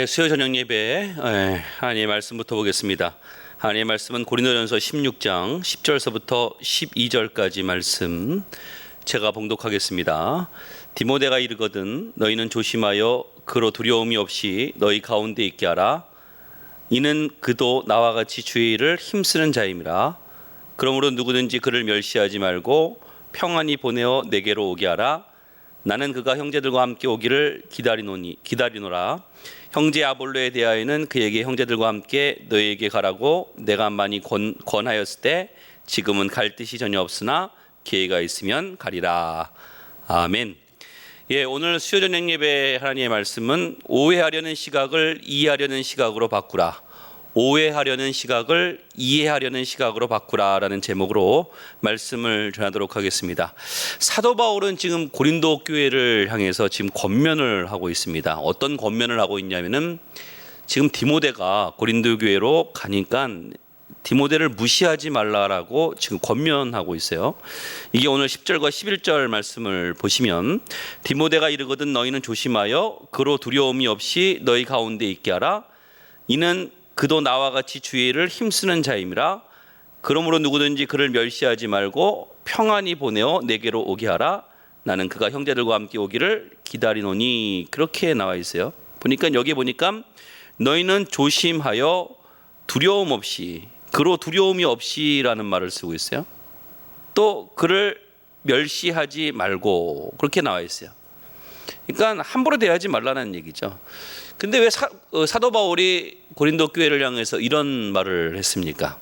수요 저녁 예배 하나님의 말씀부터 보겠습니다. 하나님의 말씀은 고린도전서 16장 10절서부터 12절까지 말씀 제가 봉독하겠습니다. 디모데가 이르거든 너희는 조심하여 그로 두려움이 없이 너희 가운데 있게 하라. 이는 그도 나와 같이 주의 일을 힘쓰는 자임이라. 그러므로 누구든지 그를 멸시하지 말고 평안히 보내어 내게로 오게 하라. 나는 그가 형제들과 함께 오기를 기다리노라. 형제 아볼로에 대하여는 그에게 형제들과 함께 너희에게 가라고 내가 많이 권하였을 때 지금은 갈 뜻이 전혀 없으나 기회가 있으면 가리라. 아멘. 오늘 수요 저녁 예배 하나님의 말씀은 오해하려는 시각을 이해하려는 시각으로 바꾸라. 오해하려는 시각을 이해하려는 시각으로 바꾸라라는 제목으로 말씀을 전하도록 하겠습니다. 사도 바울은 지금 고린도 교회를 향해서 지금 권면을 하고 있습니다. 어떤 권면을 하고 있냐면은 지금 디모데가 고린도 교회로 가니까 디모데를 무시하지 말라라고 지금 권면하고 있어요. 이게 오늘 10절과 11절 말씀을 보시면 디모데가 이르거든 너희는 조심하여 그로 두려움이 없이 너희 가운데 있게 하라. 이는 그도 나와 같이 주의 일을 힘쓰는 자임이라. 그러므로 누구든지 그를 멸시하지 말고 평안히 보내어 내게로 오게 하라. 나는 그가 형제들과 함께 오기를 기다리노니. 그렇게 나와 있어요. 보니까 여기 보니까 너희는 조심하여 두려움 없이, 그로 두려움이 없이라는 말을 쓰고 있어요. 또 그를 멸시하지 말고 그렇게 나와 있어요. 그러니까 함부로 대하지 말라는 얘기죠. 근데 왜 사도 바울이 고린도 교회를 향해서 이런 말을 했습니까?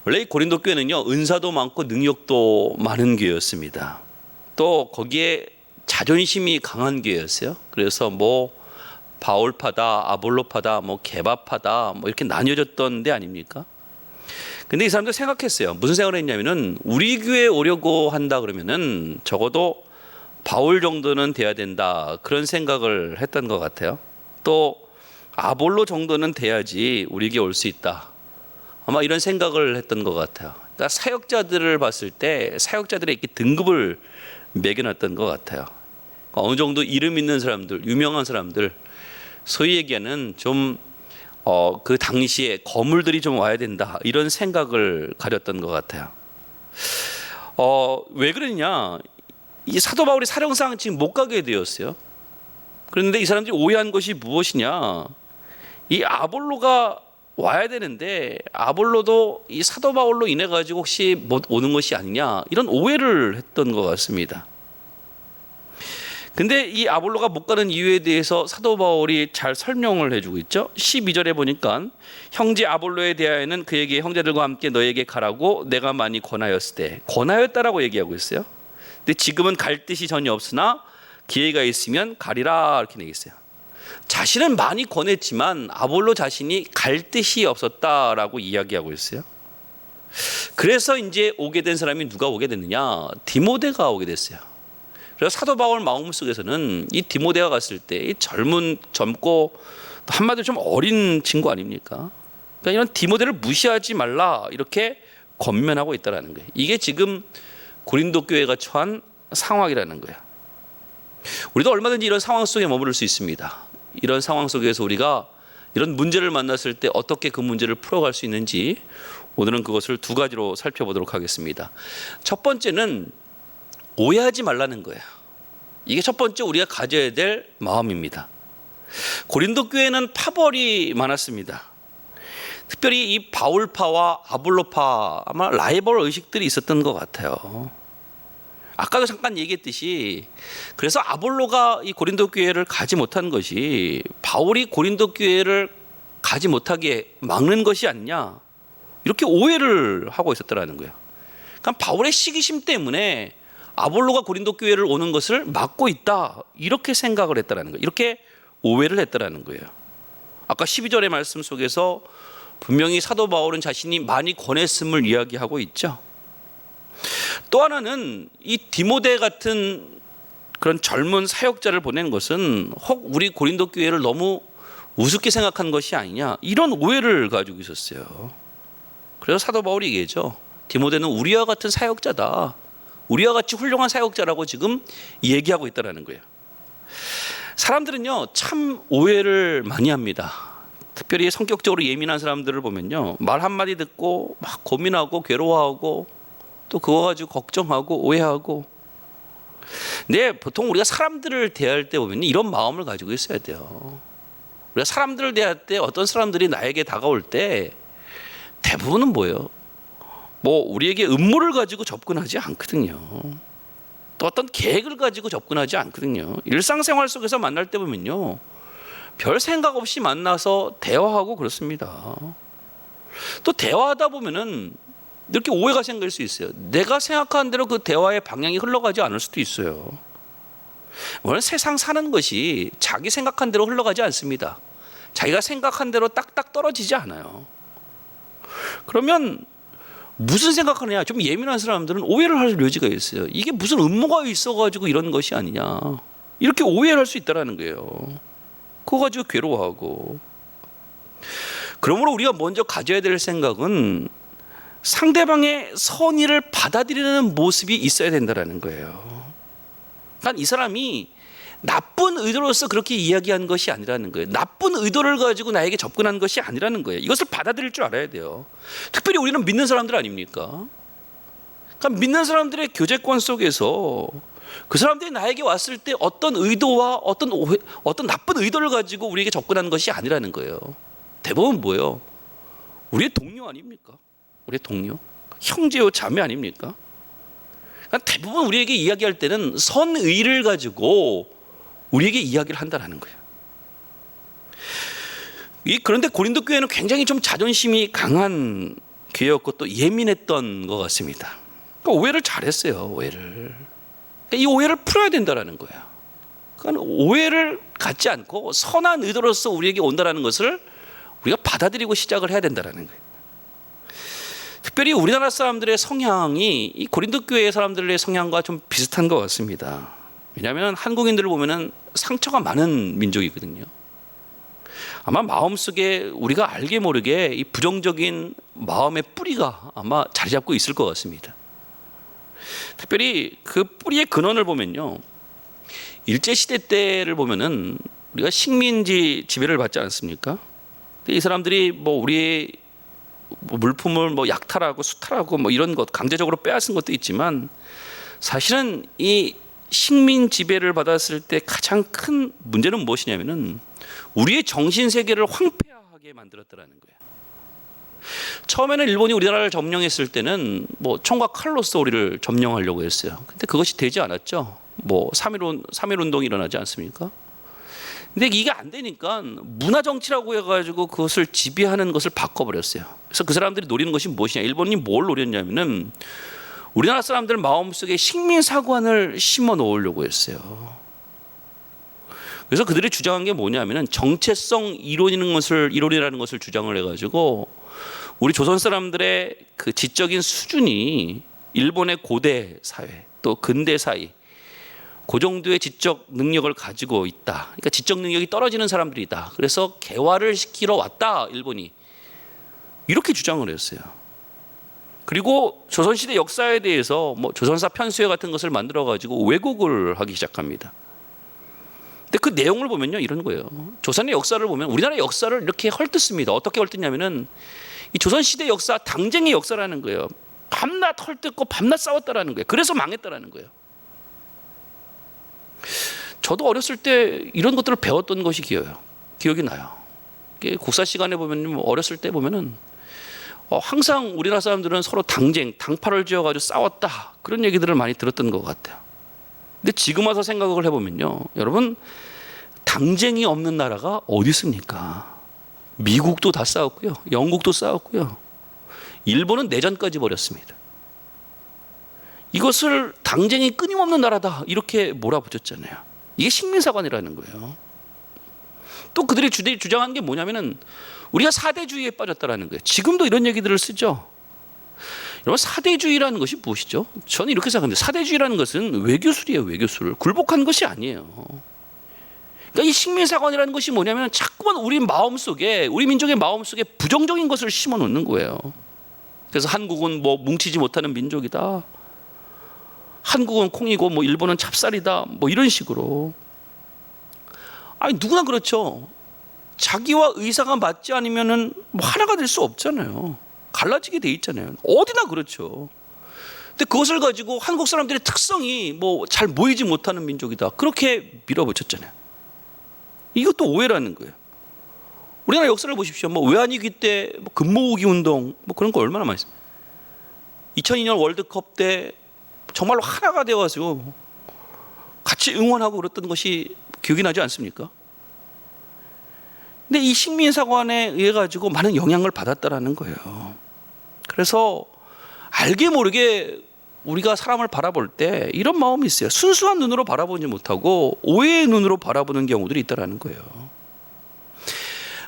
원래 이 고린도 교회는요, 은사도 많고 능력도 많은 교회였습니다. 또 거기에 자존심이 강한 교회였어요. 그래서 뭐 바울파다, 아볼로파다, 뭐 게바파다, 뭐 이렇게 나뉘어졌던 데 아닙니까? 근데 이 사람들 생각했어요. 무슨 생각을 했냐면은 우리 교회에 오려고 한다 그러면은 적어도 바울 정도는 돼야 된다, 그런 생각을 했던 것 같아요. 또 아볼로 정도는 돼야지 우리에게 올 수 있다, 아마 이런 생각을 했던 것 같아요. 그러니까 사역자들을 봤을 때 사역자들의 이렇게 등급을 매겨놨던 것 같아요. 어느 정도 이름 있는 사람들, 유명한 사람들, 소위 얘기하는 좀 그 당시에 거물들이 좀 와야 된다, 이런 생각을 가렸던 것 같아요. 왜 그러냐? 이 사도 바울이 사령상 지금 못 가게 되었어요. 그런데 이 사람들이 오해한 것이 무엇이냐? 이 아볼로가 와야 되는데 아볼로도 이 사도 바울로 인해 가지고 혹시 못 오는 것이 아니냐, 이런 오해를 했던 것 같습니다. 근데 이 아볼로가 못 가는 이유에 대해서 사도 바울이 잘 설명을 해주고 있죠. 12절에 보니까 형제 아볼로에 대하여는 그에게 형제들과 함께 너에게 가라고 내가 많이 권하였을 때, 권하였다라고 얘기하고 있어요. 근데 지금은 갈 뜻이 전혀 없으나 기회가 있으면 가리라, 이렇게 얘기했어요. 자신은 많이 권했지만 아볼로 자신이 갈 뜻이 없었다라고 이야기하고 있어요. 그래서 이제 오게 된 사람이 누가 오게 됐느냐? 디모데가 오게 됐어요. 그래서 사도 바울 마음속에서는 이 디모데가 갔을 때 이 젊고 한마디로 좀 어린 친구 아닙니까? 그러니까 이런 디모데를 무시하지 말라, 이렇게 권면하고 있다는 거예요. 이게 지금 고린도 교회가 처한 상황이라는 거예요. 우리도 얼마든지 이런 상황 속에 머무를 수 있습니다. 이런 상황 속에서 우리가 이런 문제를 만났을 때 어떻게 그 문제를 풀어갈 수 있는지 오늘은 그것을 두 가지로 살펴보도록 하겠습니다. 첫 번째는 오해하지 말라는 거예요. 이게 첫 번째 우리가 가져야 될 마음입니다. 고린도 교회는 파벌이 많았습니다. 특별히 이 바울파와 아볼로파, 아마 라이벌 의식들이 있었던 것 같아요. 아까도 잠깐 얘기했듯이 그래서 아볼로가 이 고린도 교회를 가지 못한 것이 바울이 고린도 교회를 가지 못하게 막는 것이 아니냐, 이렇게 오해를 하고 있었더라는 거예요. 그러니까 바울의 시기심 때문에 아볼로가 고린도 교회를 오는 것을 막고 있다, 이렇게 생각을 했다라는 거예요. 이렇게 오해를 했다라는 거예요. 아까 12절의 말씀 속에서 분명히 사도 바울은 자신이 많이 권했음을 이야기하고 있죠. 또 하나는 이 디모데 같은 그런 젊은 사역자를 보낸 것은 혹 우리 고린도 교회를 너무 우습게 생각한 것이 아니냐, 이런 오해를 가지고 있었어요. 그래서 사도 바울이 얘기하죠. 디모데는 우리와 같은 사역자다, 우리와 같이 훌륭한 사역자라고 지금 얘기하고 있다는 거예요. 사람들은요 참 오해를 많이 합니다. 특별히 성격적으로 예민한 사람들을 보면요 말 한마디 듣고 막 고민하고 괴로워하고 또 그거 가지고 걱정하고 오해하고. 근데 보통 우리가 사람들을 대할 때 보면 이런 마음을 가지고 있어야 돼요. 우리가 사람들을 대할 때 어떤 사람들이 나에게 다가올 때 대부분은 뭐예요? 뭐 우리에게 음모를 가지고 접근하지 않거든요. 또 어떤 계획을 가지고 접근하지 않거든요. 일상생활 속에서 만날 때 보면요 별 생각 없이 만나서 대화하고 그렇습니다. 또 대화하다 보면은 이렇게 오해가 생길 수 있어요. 내가 생각한 대로 그 대화의 방향이 흘러가지 않을 수도 있어요. 오늘 세상 사는 것이 자기 생각한 대로 흘러가지 않습니다. 자기가 생각한 대로 딱딱 떨어지지 않아요. 그러면 무슨 생각하느냐? 좀 예민한 사람들은 오해를 할 여지가 있어요. 이게 무슨 음모가 있어가지고 이런 것이 아니냐, 이렇게 오해를 할 수 있다는 거예요. 그거 가지고 괴로워하고. 그러므로 우리가 먼저 가져야 될 생각은 상대방의 선의를 받아들이는 모습이 있어야 된다는 거예요. 그러니까 이 사람이 나쁜 의도로서 그렇게 이야기한 것이 아니라는 거예요. 나쁜 의도를 가지고 나에게 접근한 것이 아니라는 거예요. 이것을 받아들일 줄 알아야 돼요. 특별히 우리는 믿는 사람들 아닙니까? 그러니까 믿는 사람들의 교제권 속에서 그 사람들이 나에게 왔을 때 어떤 의도와 어떤 나쁜 의도를 가지고 우리에게 접근한 것이 아니라는 거예요. 대부분 뭐예요? 우리의 동료 아닙니까? 우리의 동료, 형제요 자매 아닙니까? 그러니까 대부분 우리에게 이야기할 때는 선의를 가지고 우리에게 이야기를 한다는 거예요. 그런데 고린도 교회는 굉장히 좀 자존심이 강한 교회였고 또 예민했던 것 같습니다. 그러니까 오해를 잘했어요. 오해를. 그러니까 이 오해를 풀어야 된다는 거예요. 그러니까 오해를 갖지 않고 선한 의도로서 우리에게 온다는 것을 우리가 받아들이고 시작을 해야 된다는 거예요. 특별히 우리나라 사람들의 성향이 이 고린도 교회 사람들의 성향과 좀 비슷한 것 같습니다. 왜냐하면 한국인들을 보면은 상처가 많은 민족이거든요. 아마 마음속에 우리가 알게 모르게 이 부정적인 마음의 뿌리가 아마 자리 잡고 있을 것 같습니다. 특별히 그 뿌리의 근원을 보면요, 일제시대 때를 보면은 우리가 식민지 지배를 받지 않습니까? 이 사람들이 뭐 우리의 물품을 뭐 약탈하고 수탈하고 뭐 이런 것 강제적으로 빼앗은 것도 있지만, 사실은 이 식민 지배를 받았을 때 가장 큰 문제는 무엇이냐면은 우리의 정신 세계를 황폐하게 만들었다라는 거예요. 처음에는 일본이 우리나라를 점령했을 때는 뭐 총과 칼로서 우리를 점령하려고 했어요. 근데 그것이 되지 않았죠. 뭐 3.1 운동이 일어나지 않습니까? 근데 이게 안 되니까 문화 정치라고 해가지고 그것을 지배하는 것을 바꿔버렸어요. 그래서 그 사람들이 노리는 것이 무엇이냐? 일본이 뭘 노렸냐면은 우리나라 사람들 마음속에 식민사관을 심어 놓으려고 했어요. 그래서 그들이 주장한 게 뭐냐면은 정체성 이론이라는 것을 주장을 해가지고 우리 조선 사람들의 그 지적인 수준이 일본의 고대 사회 또 근대 사이 그 정도의 지적 능력을 가지고 있다. 그러니까 지적 능력이 떨어지는 사람들이다. 그래서 개화를 시키러 왔다, 일본이. 이렇게 주장을 했어요. 그리고 조선시대 역사에 대해서 뭐 조선사 편수회 같은 것을 만들어 가지고 왜곡을 하기 시작합니다. 근데 그 내용을 보면요, 이런 거예요. 조선의 역사를 보면 우리나라의 역사를 이렇게 헐뜯습니다. 어떻게 헐뜯냐면은 이 조선시대 역사, 당쟁의 역사라는 거예요. 밤낮 헐뜯고 밤낮 싸웠다라는 거예요. 그래서 망했다라는 거예요. 저도 어렸을 때 이런 것들을 배웠던 것이 기억이 나요. 국사 시간에 보면 어렸을 때 보면은 항상 우리나라 사람들은 서로 당파를 지어가지고 싸웠다, 그런 얘기들을 많이 들었던 것 같아요. 근데 지금 와서 생각을 해보면요, 여러분, 당쟁이 없는 나라가 어디 있습니까? 미국도 다 싸웠고요, 영국도 싸웠고요, 일본은 내전까지 벌였습니다. 이것을 당쟁이 끊임없는 나라다 이렇게 몰아붙였잖아요. 이게 식민사관이라는 거예요. 또 그들이 주장한 게 뭐냐면은 우리가 사대주의에 빠졌다라는 거예요. 지금도 이런 얘기들을 쓰죠. 여러분, 사대주의라는 것이 무엇이죠? 저는 이렇게 생각합니다. 사대주의라는 것은 외교술이에요. 외교술. 굴복한 것이 아니에요. 그러니까 이 식민사관이라는 것이 뭐냐면 자꾸만 우리 마음속에, 우리 민족의 마음속에 부정적인 것을 심어 놓는 거예요. 그래서 한국은 뭐 뭉치지 못하는 민족이다, 한국은 콩이고 뭐 일본은 찹쌀이다, 뭐 이런 식으로. 아니 누구나 그렇죠. 자기와 의사가 맞지 않으면은 뭐 하나가 될 수 없잖아요. 갈라지게 돼 있잖아요. 어디나 그렇죠. 근데 그것을 가지고 한국 사람들의 특성이 뭐 잘 모이지 못하는 민족이다, 그렇게 밀어붙였잖아요. 이것도 오해라는 거예요. 우리나라 역사를 보십시오. 뭐 외환위기 때 뭐 금모으기 운동 뭐 그런 거 얼마나 많이 있어요. 2002년 월드컵 때 정말로 하나가 되어서 같이 응원하고 그랬던 것이 기억이 나지 않습니까? 근데 이 식민사관에 의해 가지고 많은 영향을 받았다라는 거예요. 그래서 알게 모르게 우리가 사람을 바라볼 때 이런 마음이 있어요. 순수한 눈으로 바라보지 못하고 오해의 눈으로 바라보는 경우들이 있다라는 거예요.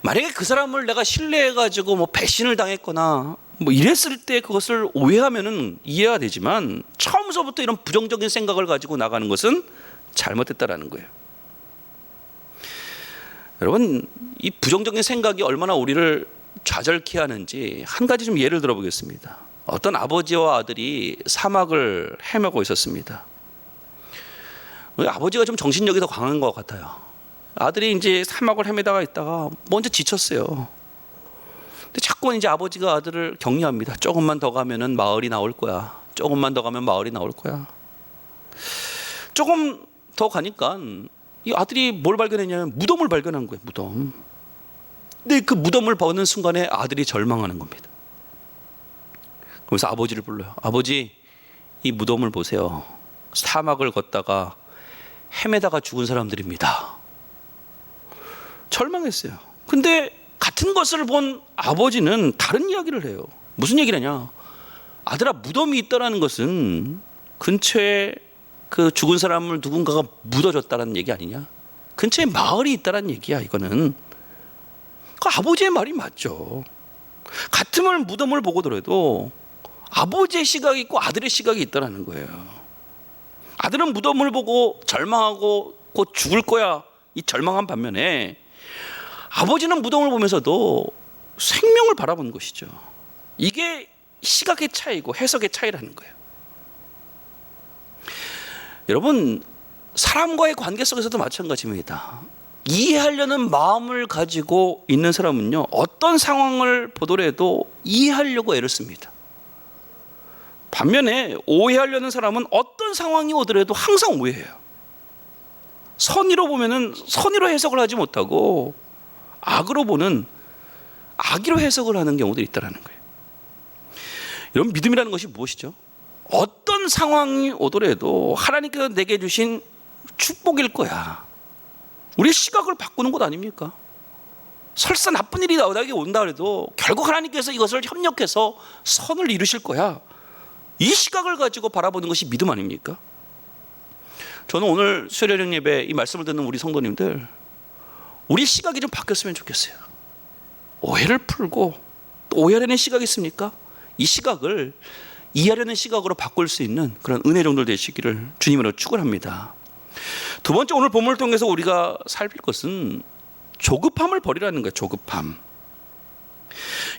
만약에 그 사람을 내가 신뢰해 가지고 뭐 배신을 당했거나 뭐 이랬을 때 그것을 오해하면은 이해가 되지만, 처음서부터 이런 부정적인 생각을 가지고 나가는 것은 잘못됐다라는 거예요. 여러분, 이 부정적인 생각이 얼마나 우리를 좌절케 하는지 한 가지 좀 예를 들어 보겠습니다. 어떤 아버지와 아들이 사막을 헤매고 있었습니다. 아버지가 좀 정신력이 더 강한 것 같아요. 아들이 이제 사막을 헤매다가 있다가 먼저 지쳤어요. 근데 자꾸 이제 아버지가 아들을 격려합니다. 조금만 더 가면은 마을이 나올 거야. 조금만 더 가면 마을이 나올 거야. 조금 더 가니까 이 아들이 뭘 발견했냐면 무덤을 발견한 거예요. 무덤. 근데 그 무덤을 보는 순간에 아들이 절망하는 겁니다. 그래서 아버지를 불러요. 아버지, 이 무덤을 보세요. 사막을 걷다가 헤매다가 죽은 사람들입니다. 절망했어요. 근데 같은 것을 본 아버지는 다른 이야기를 해요. 무슨 얘기를 하냐? 아들아, 무덤이 있다라는 것은 근처에 그 죽은 사람을 누군가가 묻어줬다라는 얘기 아니냐? 근처에 마을이 있다라는 얘기야. 이거는 그 아버지의 말이 맞죠. 같은 무덤을 보고더라도 아버지의 시각이 있고 아들의 시각이 있다라는 거예요. 아들은 무덤을 보고 절망하고 곧 죽을 거야, 이 절망한 반면에 아버지는 무덤을 보면서도 생명을 바라보는 것이죠. 이게 시각의 차이고 해석의 차이라는 거예요. 여러분, 사람과의 관계 속에서도 마찬가지입니다. 이해하려는 마음을 가지고 있는 사람은요, 어떤 상황을 보더라도 이해하려고 애를 씁니다. 반면에 오해하려는 사람은 어떤 상황이 오더라도 항상 오해해요. 선의로 보면은 선의로 해석을 하지 못하고 악으로 보는 악의로 해석을 하는 경우들이 있다는 거예요. 여러분, 믿음이라는 것이 무엇이죠? 어떤 상황이 오더라도 하나님께서 내게 주신 축복일 거야. 우리의 시각을 바꾸는 것 아닙니까? 설사 나쁜 일이 나에게 온다 해도 결국 하나님께서 이것을 협력해서 선을 이루실 거야. 이 시각을 가지고 바라보는 것이 믿음 아닙니까? 저는 오늘 수요일 예배 이 말씀을 듣는 우리 성도님들, 우리 시각이 좀 바뀌었으면 좋겠어요. 오해를 풀고, 또 오해하려는 시각이 있습니까? 이 시각을 이해하려는 시각으로 바꿀 수 있는 그런 은혜 정도 되시기를 주님으로 축원합니다. 두 번째, 오늘 본문을 통해서 우리가 살필 것은 조급함을 버리라는 거예요. 조급함.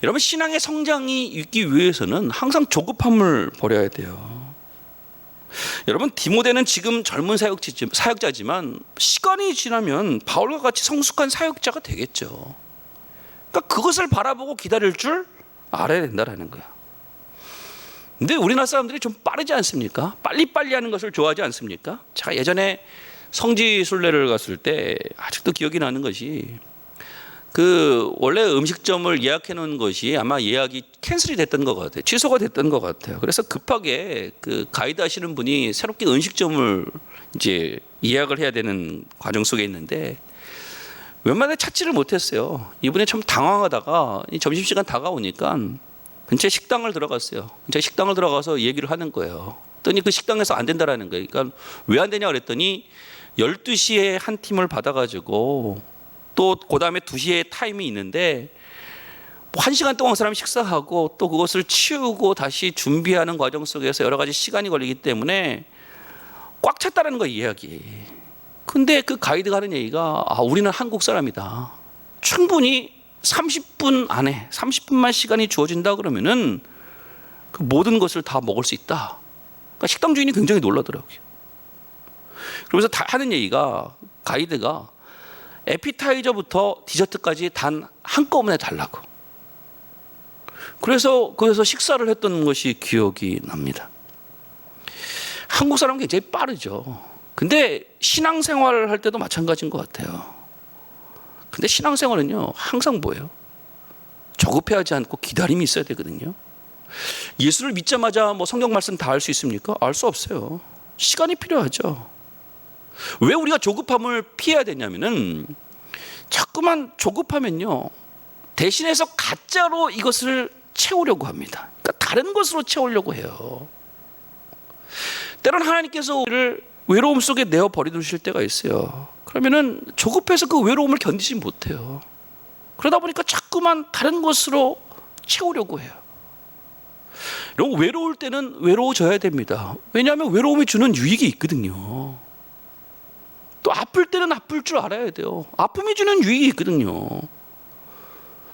여러분, 신앙의 성장이 있기 위해서는 항상 조급함을 버려야 돼요. 여러분, 디모데는 지금 젊은 사역자지만 시간이 지나면 바울과 같이 성숙한 사역자가 되겠죠. 그러니까 그것을 바라보고 기다릴 줄 알아야 된다는 거야. 근데 우리나라 사람들이 좀 빠르지 않습니까? 빨리빨리 하는 것을 좋아하지 않습니까? 제가 예전에 성지 순례를 갔을 때 아직도 기억이 나는 것이, 그 원래 음식점을 예약해 놓은 것이 아마 예약이 캔슬이 됐던 것 같아요. 취소가 됐던 것 같아요. 그래서 급하게 그 가이드 하시는 분이 새롭게 음식점을 이제 예약을 해야 되는 과정 속에 있는데 웬만하면 찾지를 못했어요. 이분이 참 당황하다가 이 점심시간 다가오니까 근처에 식당을 들어갔어요. 근처에 식당을 들어가서 얘기를 하는 거예요. 그랬더니 그 식당에서 안 된다라는 거예요. 그러니까 왜 안 되냐 그랬더니 12시에 한 팀을 받아가지고 또 그 다음에 2시에 타임이 있는데 뭐 1시간 동안 그 사람이 식사하고 또 그것을 치우고 다시 준비하는 과정 속에서 여러 가지 시간이 걸리기 때문에 꽉 찼다는 거예요, 예약이. 근데 그 가이드가 하는 얘기가, 우리는 한국 사람이다. 충분히 30분 안에 30분만 시간이 주어진다 그러면은 그 모든 것을 다 먹을 수 있다. 그러니까 식당 주인이 굉장히 놀라더라고요. 그러면서 다 하는 얘기가, 가이드가 에피타이저부터 디저트까지 단 한꺼번에 달라고. 그래서 거기서 식사를 했던 것이 기억이 납니다. 한국 사람은 굉장히 빠르죠. 근데 신앙생활을 할 때도 마찬가지인 것 같아요. 근데 신앙생활은요, 항상 뭐예요? 조급해하지 않고 기다림이 있어야 되거든요. 예수를 믿자마자 뭐 성경 말씀 다 알 수 있습니까? 알 수 없어요. 시간이 필요하죠. 왜 우리가 조급함을 피해야 되냐면은, 자꾸만 조급하면요, 대신해서 가짜로 이것을 채우려고 합니다. 그러니까 다른 것으로 채우려고 해요. 때로는 하나님께서 우리를 외로움 속에 내어 버려두실 때가 있어요. 그러면은 조급해서 그 외로움을 견디지 못해요. 그러다 보니까 자꾸만 다른 것으로 채우려고 해요. 여러분, 외로울 때는 외로워져야 됩니다. 왜냐하면 외로움이 주는 유익이 있거든요. 또 아플 때는 아플 줄 알아야 돼요. 아픔이 주는 유익이 있거든요.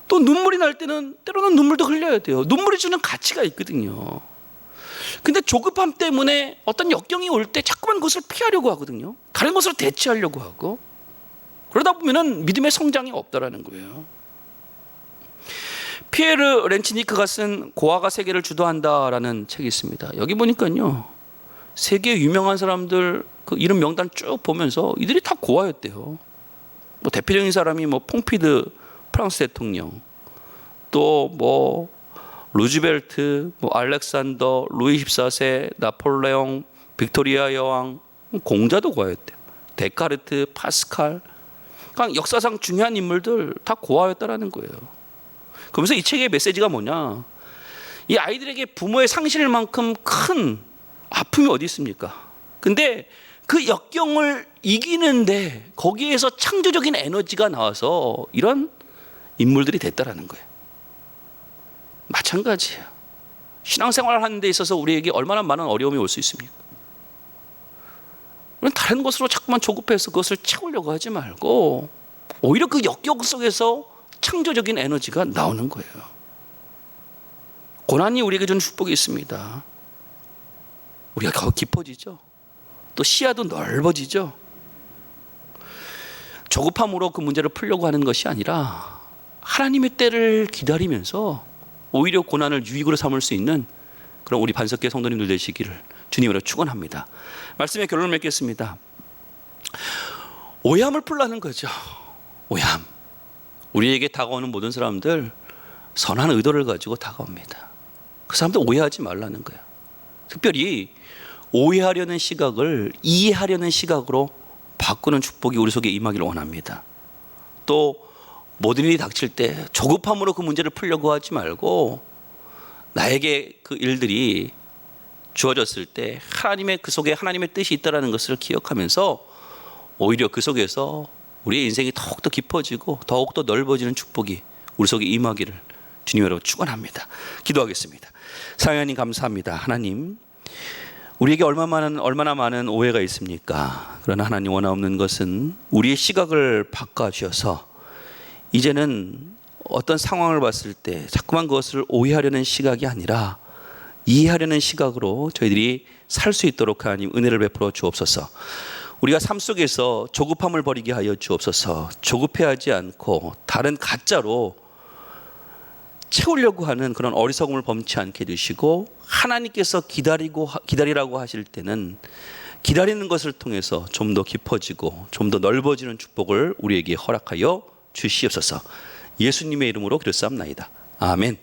또 눈물이 날 때는 때로는 눈물도 흘려야 돼요. 눈물이 주는 가치가 있거든요. 근데 조급함 때문에 어떤 역경이 올 때 자꾸만 그것을 피하려고 하거든요. 다른 것으로 대체하려고 하고. 그러다 보면은 믿음의 성장이 없다라는 거예요. 피에르 렌치니크가 쓴 고아가 세계를 주도한다라는 책이 있습니다. 여기 보니까요, 세계 유명한 사람들 그 이름 명단 쭉 보면서 이들이 다 고아였대요. 뭐 대표적인 사람이 뭐 퐁피드 프랑스 대통령, 또 뭐 루즈벨트, 뭐 알렉산더, 루이 14세, 나폴레옹, 빅토리아 여왕, 공자도 고아였대요. 데카르트, 파스칼, 그러니까 역사상 중요한 인물들 다 고아였다라는 거예요. 그러면서 이 책의 메시지가 뭐냐? 이 아이들에게 부모의 상실만큼 큰 아픔이 어디 있습니까? 근데 그 역경을 이기는데 거기에서 창조적인 에너지가 나와서 이런 인물들이 됐다라는 거예요. 마찬가지예요. 신앙생활을 하는 데 있어서 우리에게 얼마나 많은 어려움이 올 수 있습니까? 우리는 다른 것으로 자꾸만 조급해서 그것을 채우려고 하지 말고 오히려 그 역경 속에서 창조적인 에너지가 나오는 거예요. 고난이 우리에게 주는 축복이 있습니다. 우리가 더 깊어지죠. 또 시야도 넓어지죠. 조급함으로 그 문제를 풀려고 하는 것이 아니라 하나님의 때를 기다리면서 오히려 고난을 유익으로 삼을 수 있는 그런 우리 반석계 성도님들 되시기를 주님으로 축원합니다. 말씀의 결론을 맺겠습니다. 오해함을 풀라는 거죠. 오해함. 우리에게 다가오는 모든 사람들 선한 의도를 가지고 다가옵니다. 그 사람들 오해하지 말라는 거예요. 특별히 오해하려는 시각을 이해하려는 시각으로 바꾸는 축복이 우리 속에 임하기를 원합니다. 또 모든 일이 닥칠 때 조급함으로 그 문제를 풀려고 하지 말고 나에게 그 일들이 주어졌을 때 하나님의 그 속에 하나님의 뜻이 있다는 것을 기억하면서 오히려 그 속에서 우리의 인생이 더욱더 깊어지고 더욱더 넓어지는 축복이 우리 속에 임하기를 주님으로 축원합니다. 기도하겠습니다. 사랑하는 하나님 감사합니다. 하나님, 우리에게 얼마나 많은 오해가 있습니까? 그러나 하나님 원하옵는 것은 우리의 시각을 바꿔주셔서 이제는 어떤 상황을 봤을 때 자꾸만 그것을 오해하려는 시각이 아니라 이해하려는 시각으로 저희들이 살 수 있도록 하나님 은혜를 베풀어 주옵소서. 우리가 삶 속에서 조급함을 버리게 하여 주옵소서. 조급해하지 않고 다른 가짜로 채우려고 하는 그런 어리석음을 범치 않게 해주시고, 하나님께서 기다리라고 하실 때는 기다리는 것을 통해서 좀 더 깊어지고 좀 더 넓어지는 축복을 우리에게 허락하여 주시옵소서. 예수님의 이름으로 기도드리옵나이다. 아멘.